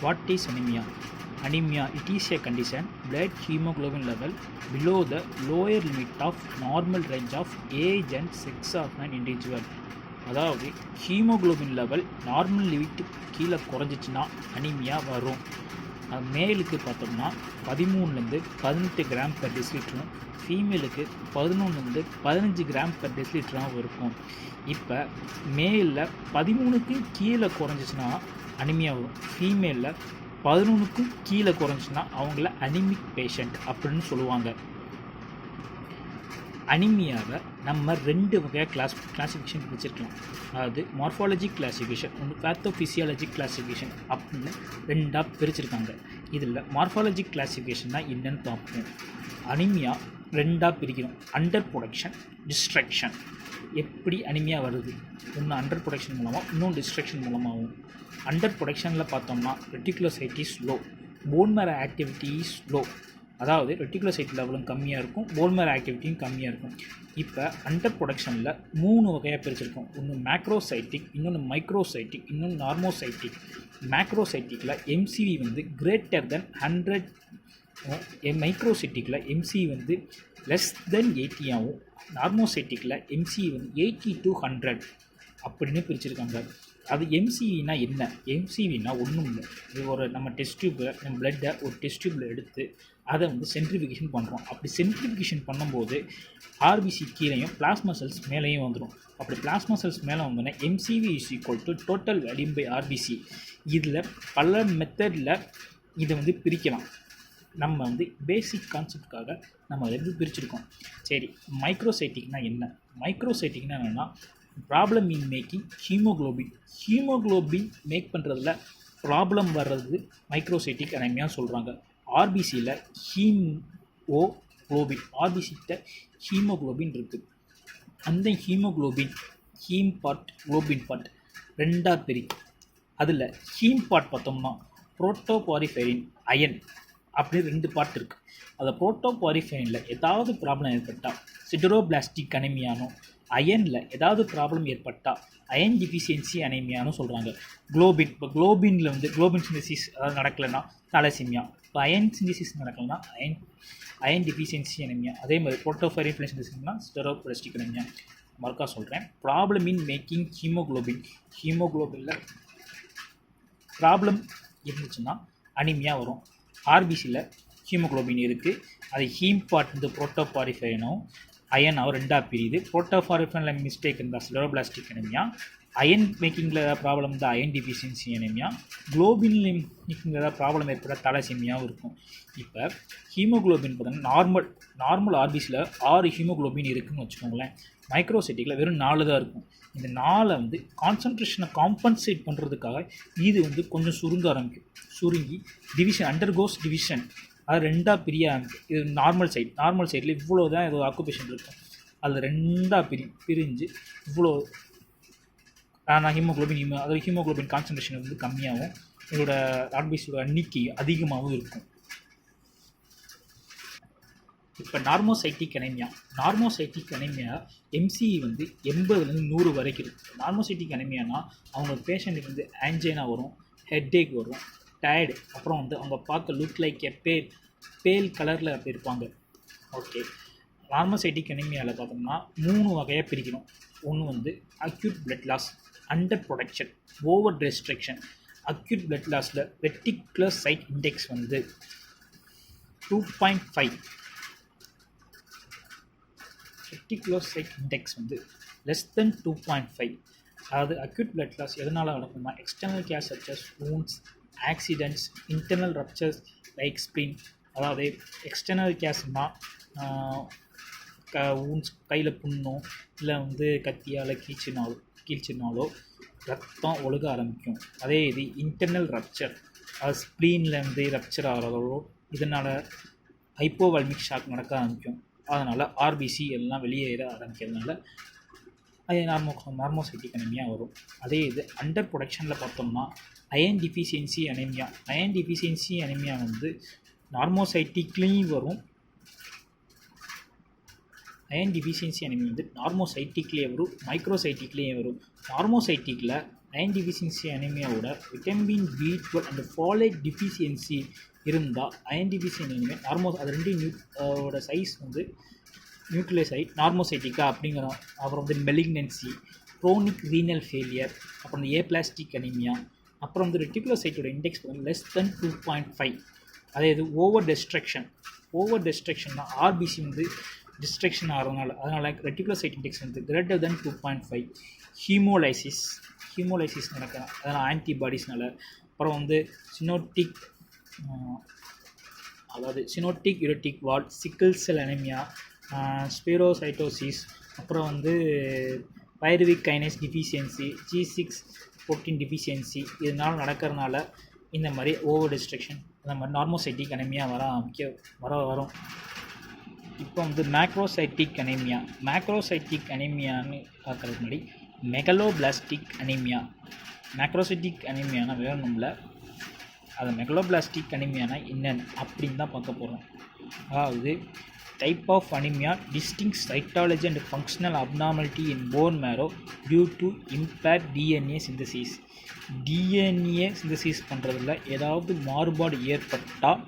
What is anemia? Anemia, it is a condition blood hemoglobin level below the lower limit of normal range of age and sex of an individual. அதாவது haemoglobin level normal limit கீழே குறைஞ்சிச்சின்னா anaemia வரும். மேலுக்கு பார்த்தோம்னா 13லேருந்து 18 gram per டெசிலிட்டரும், ஃபீமேலுக்கு 11லேருந்து 15 gram per டெசிலிட்டராகவும் இருக்கும். இப்போ மேலில் 13க்கு கீழே குறைஞ்சிச்சின்னா anaemia வரும். ஃபீமேலில் 11க்கும் கீழே குறைஞ்சிச்சின்னா அவங்கள அனிமிக் பேஷண்ட் அப்படின்னு சொல்லுவாங்க. அனிமியாவை நம்ம 2 வகையாக கிளாசிஃபிகேஷன் பிரிச்சிருக்கலாம். அதாவது மார்ஃபாலஜி கிளாசிஃபிகேஷன், பேத்தோஃபிசியாலஜி கிளாசிஃபிகேஷன் அப்படின்னு 2ஆக பிரிச்சிருக்காங்க. இதில் மார்ஃபாலஜி கிளாசிஃபிகேஷன்னா என்னென்னு பார்ப்போம். அனிமியா 2ஆக பிரிக்கிறோம். Under production, destruction. எப்படி அனிமியா வருது? ஒன்று அண்டர் ப்ரொடக்ஷன் மூலமாக, இன்னொன்று டிஸ்ட்ரக்ஷன் மூலமாகவும். அண்டர் ப்ரொடக்ஷனில் பார்த்தோம்னா reticulocyte is low, bone marrow activity is low. அதாவது ரெட்டிகுலோசைட் லெவலும் கம்மியாக இருக்கும், போன் மேரோ ஆக்டிவிட்டியும் கம்மியாக இருக்கும். இப்போ அண்டர் ப்ரொடக்ஷனில் 3 வகையாக பிரிச்சிருக்கோம். ஒன்று மேக்ரோசைட்டிக், இன்னொன்று மைக்ரோசைட்டிக், இன்னொன்று நார்மோசைட்டிக். மேக்ரோசைட்டிக்கில் எம்சிவி வந்து கிரேட்டர் தென் 100, மைக்ரோசைட்டிக்கில் எம்சிவி வந்து லெஸ் தென் 80ஆகவும், நார்மோசைட்டிக்கில் எம்சிவி வந்து 80 to 100 அப்படின்னு பிரிச்சிருக்காங்க. அது எம்சிவினா என்ன? எம்சிவினா ஒன்றும் இல்லை, இது ஒரு நம்ம டெஸ்ட் டியூப்பை, நம்ம பிளட்டை ஒரு டெஸ்ட் டியூப்பில் எடுத்து அதை வந்து சென்ட்ரிஃபிகேஷன் பண்ணுறோம். அப்படி சென்ட்ரிஃபிகேஷன் பண்ணும்போது ஆர்பிசி கீழேயும் பிளாஸ்மா செல்ஸ் மேலேயும் வந்துடும். அப்படி பிளாஸ்மா செல்ஸ் மேலே வந்தோன்னா MCV is equal to total volume by RBC. இதில் பல மெத்தடில் இதை வந்து பிரிக்கலாம். நம்ம வந்து பேசிக் கான்செப்டுக்காக நம்ம அதை பிரிச்சிருக்கோம். சரி, மைக்ரோசைட்டிக்னா என்ன? மைக்ரோசைட்டிக்னா என்னென்னா problem in making haemoglobin make பண்ணுறதுல ப்ராப்ளம் வர்றது மைக்ரோசைட்டிக் அனீமியா சொல்கிறாங்க. ஆர்பிசியில் ஆர்பிசிட்ட ஹீமோக்ளோபின் இருக்குது. அந்த haemoglobin haem part, globin part 2ஆக பிரிக்கும். அதில் ஹீம் பார்ட் பார்த்தோம்னா புரோட்டோபாரிஃபெரின், அயன் அப்படி 2 பார்ட் இருக்குது. அந்த புரோட்டோபாரிஃபெரினில் ஏதாவது ப்ராப்ளம் ஏற்பட்டால் சிடரோபிளாஸ்டிக் அனீமியானோ, அயனில் ஏதாவது ப்ராப்ளம் ஏற்பட்டால் அயன் டிஃபிஷியன்சி அனீமியானு சொல்கிறாங்க. குளோபின், இப்போ குளோபினில் வந்து குளோபின் சிந்தசிஸ் அதாவது நடக்கலைன்னா தலசீமியா, இப்போ அயன் சிந்தசிஸ் நடக்கலைன்னா அயன் டிஃபிஷியன்சி அனீமியா. அதே மாதிரி புரோட்டோபாரிஃபெரின் சிந்தசிஸ்னா சிடரோபிளாஸ்டிக் அனீமியா. மறுக்கா சொல்கிறேன், ப்ராப்ளம் இன் மேக்கிங் ஹீமோக்ளோபினில் ப்ராப்ளம் இருந்துச்சுன்னா அனீமியா வரும். ஆர்பிசியில் ஹீமோக்ளோபின் இருக்குது, அது ஹீம் பார்ட் வந்து புரோட்டோபாரிஃபெரினும் அயனாவும் 2ஆக பிரியுது. புரோட்டோபாரிஃபெரினில் மிஸ்டேக் இருந்தால் சிடரோபிளாஸ்டிக் அனீமியா, அயன் மேக்கிங்கில் ஏதாவது ப்ராப்ளம் இருந்தால் அயன் டிஃபிஷியன்சி அனீமியா, குளோபின் மேக்கிங்கில் ஏதாவது ப்ராப்ளம் ஏற்பட்டால் தலசீமியாவும் இருக்கும். இப்போ ஹீமோக்ளோபின் பார்த்தீங்கன்னா நார்மல் ஆர்பிசியில் 6 ஹீமோக்ளோபின் இருக்குதுன்னு வச்சுக்கோங்களேன். மைக்ரோசைட்டிக்கில் வெறும் 4 தான் இருக்கும். இந்த 4 வந்து கான்சன்ட்ரேஷனை காம்பன்சேட் பண்ணுறதுக்காக இது வந்து கொஞ்சம் சுருங்கி டிவிஷன் அண்டர்கோஸ் டிவிஷன், அது 2ஆக பிரிய ஆரம்பிக்கும். இது நார்மல் சைடில் இவ்வளோ தான் ஏதோ ஆக்குபேஷன் இருக்கும், அதில் 2ஆக பிரிஞ்சு இவ்வளோ ஹீமோக்ளோபின் கான்சன்ட்ரேஷன் வந்து கம்மியாகவும் இதோட ஆர்பிசியோட எண்ணிக்கை அதிகமாகவும் இருக்கும். இப்போ நார்மோசைட்டிக் அனீமியா எம்சிஇ வந்து 80லேருந்து 100 வரைக்கும் இருக்குது. நார்மோசைட்டிக் அனீமியானா அவங்க பேஷண்ட்டுக்கு வந்து ஆன்ஜைனா வரும், ஹெட்டேக் வரும், டயர்டு, அப்புறம் வந்து அவங்க பார்க்க லுக் லைக் பேல் கலரில் இருப்பாங்க. ஓகே, நார்மோசைட்டிக் அனீமியாவில் பார்த்தோம்னா 3 வகையாக பிரிக்கணும். ஒன்று வந்து acute blood loss, under production, over restriction. Acute blood லாஸில் ரெட்டிகுலோசைட் இண்டெக்ஸ் வந்து 2.5, ரெட்டிகுலோசைட் இண்டெக்ஸ் வந்து லெஸ் தென் 2.5. அதாவது அக்யூட் பிளட் லாஸ் எதனால் நடக்குமா? External cause such as wounds, accidents, internal ruptures like spin. அதாவது எக்ஸ்டர்னல் கேஸ்னால் வூண்ட்ஸ், கையில் புண்ணோ இல்லை வந்து கத்தியால் கீழ்ச்சினாலோ ரத்தம் ஒழுக ஆரம்பிக்கும். அதே இது இன்டர்னல் ரப்சர், அது ஸ்ப்ளீனில் வந்து ரப்சர் ஆகிறதோ இதனால் ஹைப்போவால்மிக் ஷாக் நடக்க ஆரம்பிக்கும். அதனால் ஆர்பிசி எல்லாம் வெளியேற ஆரம்பிக்கிறதுனால அது நார்மோசைட்டிக் அனீமியா வரும். அதே இது அண்டர் ப்ரொடக்ஷனில் பார்த்தோம்னா அயன் டிஃபிஷியன்சி அனீமியா வந்து நார்மோசைட்டிக்லேயும் வரும். அயன் டிஃபிஷியன்சி அனீமியா வந்து நார்மோசைட்டிக்லேயே வரும், மைக்ரோசைட்டிக்லேயும் வரும். நார்மோசைட்டிக்கில் அயன் டிஃபிஷியன்சி அனிமியாவோட vitamin B12 and folate deficiency இருந்தால் அயன் டிஃபிஷியன்சி அனிமியா அது ரெண்டு ஓட சைஸ் வந்து நியூக்ளியஸ் ஆகி நார்மோசைட்டிக்கா அப்படிங்கிறோம். அப்புறம் வந்து மெலிக்னன்சி, க்ரோனிக் ரீனல் ஃபெயிலியர், அப்புறம் இந்த ஏப்ளாஸ்டிக் அனிமியா, அப்புறம் வந்து ரெட்டிகுலோசைட்டோட இண்டெக்ஸ் வந்து லெஸ் தென் 2.5. அதே இது ஓவர் டெஸ்ட்ரக்ஷன்னா ஆர்பிசி வந்து டிஸ்ட்ரக்ஷன் ஆகிறதுனால அதனால் ரெட்டிகுலோசைட் இண்டெக்ஸ் வந்து கிரேட்டர் தென் 2.5. ஹீமோலைசிஸ் நடக்கலாம், அதனால் ஆன்டிபாடிஸ்னால. அப்புறம் வந்து சினோட்டிக் யூரெட்டிக் வால், சிக்கிள் செல் அனிமியா, ஸ்பீரோசைட்டோசிஸ், அப்புறம் வந்து pyruvic kinase deficiency, G6 protein deficiency இதனால் நடக்கிறதுனால இந்த மாதிரி ஓவர் டிஸ்ட்ரக்ஷன் அந்த மாதிரி நார்மோசைட்டிக் அனிமியா வரும். இப்போ வந்து மேக்ரோசைட்டிக் அனிமியான்னு பார்க்குறதுக்கு முன்னாடி மெகலோபிளாஸ்டிக் அனிமியானா வேணும்ல, அது மெகலோபிளாஸ்டிக் அனிமியானா என்னன்னு அப்படின்னு தான் பார்க்க போகிறோம். அதாவது type of anaemia distinct cytology and functional abnormality in bone marrow due to impaired DNA synthesis. DNA synthesis பண்ணுறதுல ஏதாவது மாறுபாடு ஏற்பட்டால்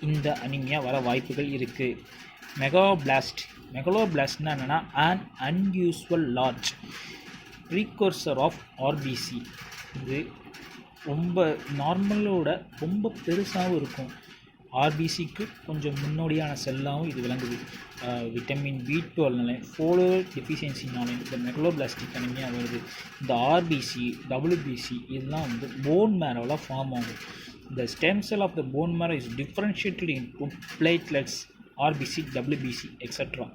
இந்த அனிமியா வர வாய்ப்புகள் இருக்குது. மெகலோபிளாஸ்ட்னா என்னென்னா an unusual large precursor of RBC. இது ரொம்ப நார்மலோட ரொம்ப பெருசாகவும் இருக்கும். ஆர்பிசிக்கு கொஞ்சம் முன்னோடியான செல்லாகவும் இது விளங்குது. விட்டமின் B12 ஃபோலேட் டெஃபிஷியன்சினாலையும் இந்த மெகலோபிளாஸ்டிக் அனிமியா வருது. இந்த ஆர்பிசி, WBC இதெல்லாம் வந்து போன் மேரோவில் ஃபார்ம் ஆகும். இந்த stem cell of the bone marrow is differentiated into platelets, RBC, WBC extra.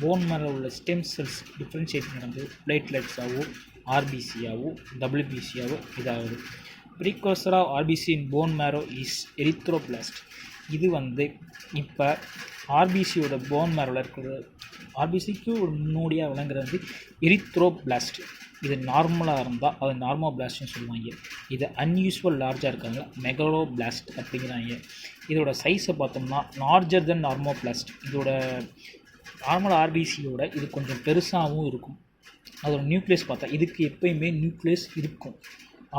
Bone marrow உள்ள ஸ்டெம் செல்ஸ் டிஃப்ரென்ஷியேட் நடந்து பிளேட்லெட்ஸாகவோ RBCயாகவோ WBCயாகவோ இதாகுது. Precursor of RBC in bone marrow is erythroblast. இது வந்து இப்போ ஆர்பிசியோட போன் மேரோவில் இருக்கிற ஆர்பிசிக்கு ஒரு முன்னோடியாக விளங்குறது வந்து எரித்ரோபிளாஸ்ட். இது நார்மலாக இருந்தால் அது நார்மோபிளாஸ்ட்னு சொல்லுவாங்க. இது அன்யூஸ்வல் லார்ஜாக இருக்காங்க மெகலோபிளாஸ்ட் அப்படிங்கிறாங்க. இதோட சைஸை பார்த்தோம்னா லார்ஜர் தென் நார்மோபிளாஸ்ட். இதோட நார்மல் ஆர்பிசியோட இது கொஞ்சம் பெருசாகவும் இருக்கும். அதோட நியூக்ளியஸ் பார்த்தா இதுக்கு எப்பயுமே நியூக்ளியஸ் இருக்கும்.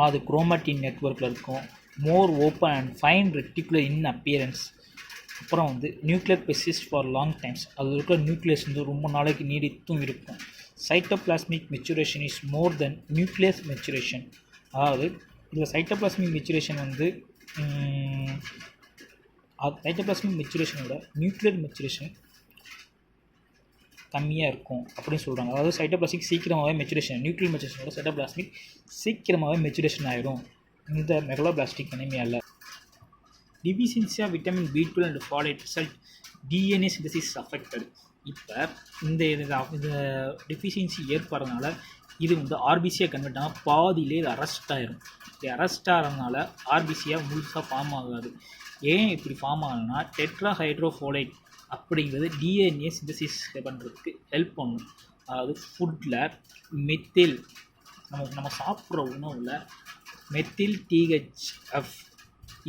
அது குரோமாட்டின் நெட்வொர்க்கில் இருக்கும். More open and fine reticular in appearance. அப்புறம் வந்து nuclear persist for long times. அது இருக்கிற நியூக்ளியஸ் வந்து ரொம்ப நாளைக்கு நீடித்தும் இருக்கும். Cytoplasmic maturation is more than nucleus maturation. அதாவது இதில் சைட்டோபிளாஸ்மிக் மெச்சுரேஷன் வந்து சைட்டோபிளாஸ்மிக் மெச்சுரேஷனோட நியூக்ளியர் மெச்சுரேஷன் கம்மியாக இருக்கும் அப்படின்னு சொல்கிறாங்க. அதாவது சைட்டோபிளாஸ்மிக் சீக்கிரமாகவே மெச்சுரேஷன், நியூக்ளியர் மெச்சுரேஷனோட சைட்டோபிளாஸ்மிக் சீக்கிரமாகவே மெச்சுரேஷன் ஆகிடும் இந்த மெகலோபிளாஸ்டிக் அனிமியாவில். Deficiency of vitamin B12 and folate result DNA synthesis affected. இப்போ இந்த டிஃபிஷியன்சி ஏற்படுறதுனால இது வந்து ஆர்பிசியாக கன்வெர்ட் ஆனால் பாதியிலே இது அரெஸ்ட் ஆகிடும். இது அரெஸ்ட் ஆகிறதுனால ஆர்பிசியாக முழுசாக ஃபார்ம் ஆகாது. ஏன் இப்படி ஃபார்ம் ஆகணும்னா டெட்ராஹைட்ரோஃபோலேட் அப்படிங்கிறது டிஎன்ஏ சிந்தசிஸ் பண்ணுறதுக்கு ஹெல்ப் பண்ணும். அதாவது ஃபுட்டில் மெத்தில் நம்ம சாப்பிட்ற உணவில் மெத்தில் THF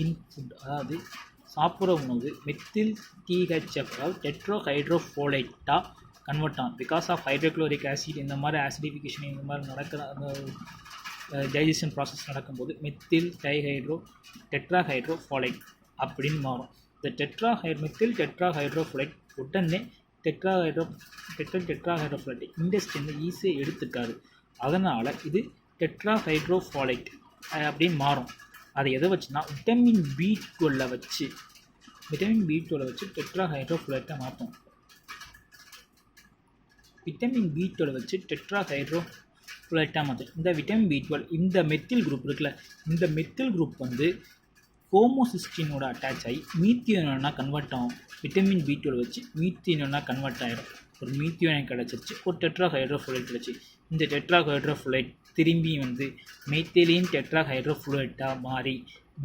இன் ஃபுட், அதாவது சாப்பிட்ற உணவு மெத்தில் THF அதாவது டெட்ரோஹைட்ரோஃபோலேட்டாக கன்வெர்ட் ஆகும். பிகாஸ் ஆஃப் ஹைட்ரோக்ளோரிக் ஆசிட் இந்த மாதிரி ஆசிடிஃபிகேஷன் இந்த மாதிரி நடக்கிற அந்த டைஜஷன் ப்ராசஸ் நடக்கும்போது மெத்தில் டெட்ராஹைட்ரோஃபோலேட் அப்படின்னு மாறும். இந்த மெத்தில் டெட்ராஹைட்ரோஃபோலேட் உடனே டெட்ராஹைட்ரோஃபோலேட் இண்டஸ்ட்ரி ஈஸியாக எடுத்துக்காது. அதனால் இது டெட்ராஹைட்ரோஃபோலேட் அப்படின்னு மாறும். அதை எதை வச்சுன்னா விட்டமின் B12 வச்சு டெட்ராஹைட்ரோஃபோலேட்டை மாற்றும். விட்டமின் B12 வச்சு டெட்ராஹைட்ரோஃபோலேட்டாக மாற்றும். இந்த விட்டமின் B12 இந்த மெத்தில் குரூப் இருக்குல்ல, இந்த மெத்தில் குரூப் வந்து ஹோமோசிஸ்டினோட அட்டாச் ஆகி மீத்தியோனா கன்வெர்ட் ஆகும். விட்டமின் B12 வச்சு மீத்தியோனா கன்வெர்ட் ஆகிடும். ஒரு மீத்தியோனை கிடச்சிருச்சு, ஒரு டெட்ராஹைட்ரோஃபோலேட் கிடச்சி. இந்த டெட்ராஹைட்ரோஃபோலேட் திரும்பி வந்து மெத்திலின் டெட்ராஹைட்ரோஃபோலேட்டாக மாறி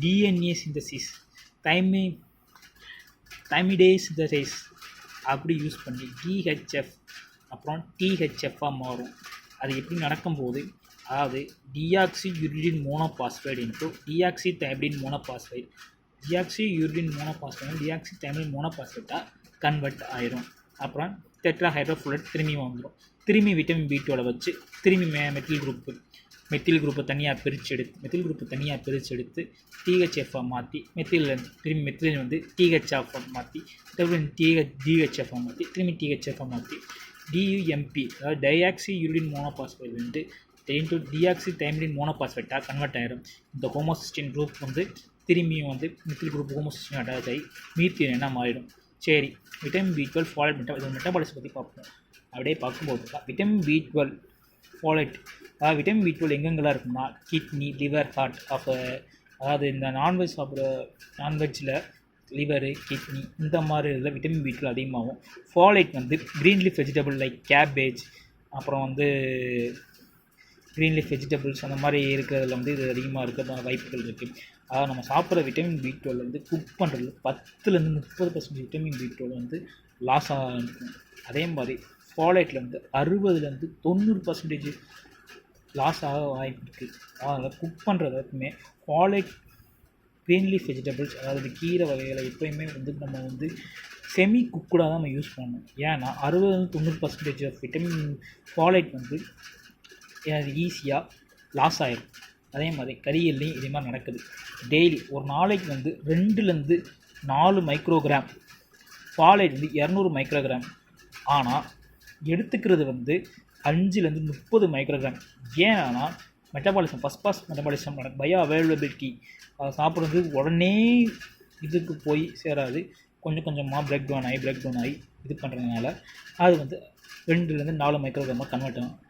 டிஎன்ஏ சிந்தசிஸ் தைமிடேஸ் சிந்தசிஸ் அப்படி யூஸ் பண்ணி DHF அப்புறம் THFஆக மாறும். அது எப்படி நடக்கும்போது அதாவது டிஆக்சியூரிடின் மோனோபாஸ்பைடு இன்ட்டு டிஆக்சிதைமிடின் மோனோபாஸ்பைடு டிஆக்சிதைமிடின் மோனோபாஸ்பைட்டாக கன்வெர்ட் ஆயிரும். அப்புறம் டெட்ராஹைட்ரோஃபோலேட் திரும்பி வந்துடும். திரும்பி விட்டமின் B12 வச்சு திரும்பி மெத்தில் குரூப்பு மெத்தில் குரூப்பை தனியாக பிரித்து எடுத்து டிஹெச்எஃப்ஐ மாற்றி திரும்பி மெத்தில் வந்து டிஹெச்எஃப்ஐ மாற்றி டிஹெச்எஃப்ஐ மாற்றி திரும்பி டிஹெச்எஃப்ஐ மாற்றி டியூஎம்பி அதாவது டைஆக்சி யூரின் மோனோபாஸ்பேட் வந்து டிஆக்சி தைமிலின் மோனோபாஸ்பேட்டாக கன்வெர்ட் ஆகிடும். இந்த ஹோமோசிஸ்டின் குரூப் வந்து திரும்பியும் வந்து மெத்தில் குரூப் ஹோமோசிஸ்டின் அட்டாச் ஆகி மீத்தேன் என்ன மாறிடும். சரி, விட்டமின் B12 ஃபாலட் மெட்டபாலிசம் பற்றி பார்ப்போம். அப்படியே பார்க்கும்போது தான் விட்டமின் B12 ஃபாலட் அதாவது விட்டமின் B12 எங்கெங்கெல்லாம் இருக்குன்னா கிட்னி, லிவர், ஹார்ட் அதாவது இந்த நான்வெஜ்ஜில் லிவரு, கிட்னி இந்த மாதிரி இதில் விட்டமின் B12 அதிகமாகும். ஃபாலேட் வந்து green leaf vegetable like cabbage, அப்புறம் வந்து க்ரீன் லீஃப் வெஜிடபிள்ஸ் அந்த மாதிரி இருக்கிறதுல வந்து இது அதிகமாக இருக்க வாய்ப்புகள் இருக்குது. அதாவது நம்ம சாப்பிட்ற விட்டமின் B12 வந்து குக் பண்ணுறதுல 10-30% விட்டமின் B12 வந்து லாஸ் ஆகும். அதே மாதிரி ஃபாலேட்டில் வந்து 60-90% லாஸ் ஆக வாய்ப்பு இருக்குது. அதனால் cook பண்ணுறதுக்குமே folate green leaf vegetables அதாவது கீரை வகைகளை எப்போயுமே வந்து நம்ம வந்து செமி குக்குடாக தான் நம்ம யூஸ் பண்ணணும். ஏன்னா 60-90% ஆஃப் விட்டமின் ஃபாலேட் வந்து ஈஸியாக லாஸ் ஆகிடும். அதே மாதிரி கறிகள்லையும் இதே மாதிரி நடக்குது. டெய்லி ஒரு நாளைக்கு வந்து 2-4 மைக்ரோகிராம் ஃபாலேட் வந்து 200 மைக்ரோகிராம், ஆனால் எடுத்துக்கிறது வந்து 5-30 மைக்ரோகிராம். ஏன்னா metabolism first pass metabolism bioavailability அதை சாப்பிட்றது உடனே இதுக்கு போய் சேராது. கொஞ்சம் கொஞ்சமாக பிரேக் டவுன் ஆகி இது பண்ணுறதுனால அது வந்து 2-4 மைக்ரோகிராமாக கன்வெர்ட் ஆகும்.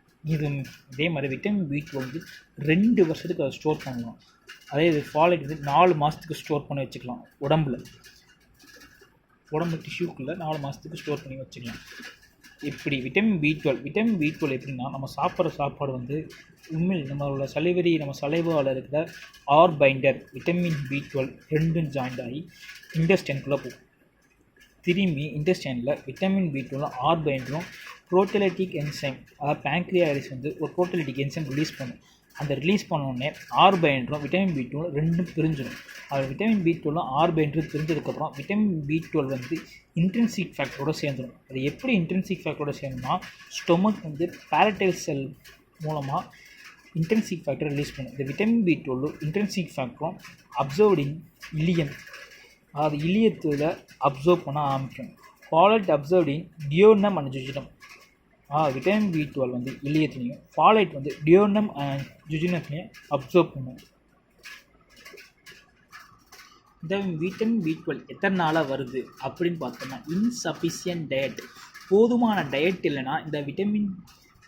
இதே மாதிரி விட்டமின் B12 வந்து 2 வருஷத்துக்கு அதை ஸ்டோர் பண்ணலாம். அதே இது ஃபாலேட் வந்து 4 மாதத்துக்கு ஸ்டோர் பண்ணி வச்சுக்கலாம். உடம்பு டிஷ்யூக்குள்ளே 4 மாதத்துக்கு ஸ்டோர் பண்ணி வச்சுக்கலாம். இப்படி விட்டமின் B12 எப்படின்னா நம்ம சாப்பிட்ற சாப்பாடு வந்து உண்மையில் நம்மளோட நம்ம சலைவாவில் இருக்கிற ஆர் பைண்டர் விட்டமின் B12 ரெண்டும் ஜாயிண்ட் ஆகி இன்டெஸ்டைனுக்குள்ளே போகும். திரும்பி இன்டெஸ்டைனில் விட்டமின் B12 ஆர் பைண்டரும் புரோட்டலைட்டிக் என்சைம் அதாவது பேங்க்ரியாஸ் வந்து ஒரு புரோட்டலைட்டிக் என்சைம் ரிலீஸ் பண்ணும். அந்த ரிலீஸ் பண்ணோடனே ஆர் பைண்டரும் விட்டமின் B12 ரெண்டும் பிரிஞ்சிடும். அது விட்டமின் B12 ஆர் பைண்டரும் பிரிஞ்சதுக்கப்புறம் விட்டமின் B12 வந்து இன்ட்ரின்சிக் ஃபேக்டரோடு சேர்ந்துடும். அது எப்படி இன்ட்ரின்சிக் ஃபேக்டரோடு சேர்ந்தோம்னா ஸ்டொமக் வந்து பேரடைல் செல் மூலமாக இன்ட்ரின்சிக் ஃபேக்டர் ரிலீஸ் பண்ணும். இந்த விட்டமின் B12 இன்ட்ரின்சிக் ஃபேக்டரும் அப்சர்வ்டிங் இலியம் அதாவது இலியத்தில் அப்சர்வ் பண்ண ஆரம்பிக்கும். ஃபாலேட் அப்சர்வ்டிங் டியோனம் அண்ட் ஜுஜினம் விட்டமின் B12 வந்து இலியத்துலேயும் ஃபாலேட் வந்து டியோனம் அண்ட் ஜுஜினத்துலேயும் அப்சர்வ் பண்ணும். இந்த விட்டமின் B12 எத்தனை நாளாக வருது அப்படின்னு பார்த்தோம்னா இன்சஃபிஷியன்ட் டயட், போதுமான டயட் இல்லைன்னா இந்த விட்டமின்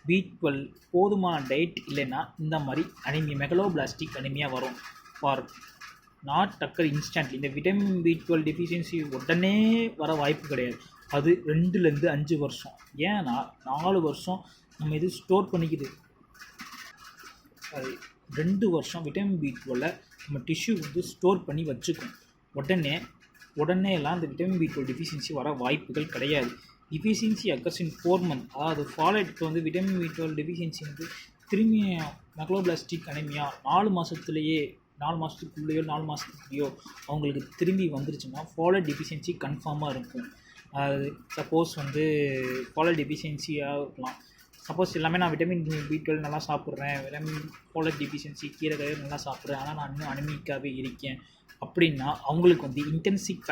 B12 போதுமான டயட் இல்லைன்னா இந்த மாதிரி அனிமியா மெகலோபிளாஸ்டிக் அனிமியா வரும். For not occur instantly. இந்த விட்டமின் B12 டெஃபிஷியன்சி உடனே வர வாய்ப்பு கிடையாது. அது 2-5 வருஷம். ஏன்னா 4 வருஷம் நம்ம இது ஸ்டோர் பண்ணிக்குது. அது 2 வருஷம் விட்டமின் B12 நம்ம டிஷ்யூ வந்து ஸ்டோர் பண்ணி வச்சுக்கும். உடனே எல்லாம் இந்த விட்டமின் B12 டெஃபிஷியன்சி வர வாய்ப்புகள் கிடையாது. டிஃபிஷியன்சி அக்கர்ஸ் இன் 4 months. அதாவது ஃபாலேட்டுக்கு வந்து விட்டமின் B12 டெஃபிஷியன்சி வந்து திரும்பி மெகலோபிளாஸ்டிக் அனிமியா 4 மாதத்துலேயோ 4 மாதத்துக்குள்ளேயோ அவங்களுக்கு திரும்பி வந்துருச்சுன்னா ஃபாலேட் டெஃபிஷியன்சி கன்ஃபார்மாக இருக்கும். அது சப்போஸ் வந்து ஃபாலேட் டெஃபிஷியன்சியாக இருக்கலாம். சப்போஸ் எல்லாமே நான் விட்டமின் B12 நல்லா சாப்பிட்றேன், விட்டமின் ஃபாலேட் டெஃபிஷியன்சி கீரை நல்லா சாப்பிட்றேன், ஆனால் நான் இன்னும் அனிமிக்காகவே இருக்கேன் அப்படின்னா அவங்களுக்கு வந்து இன்ட்ரின்சிக்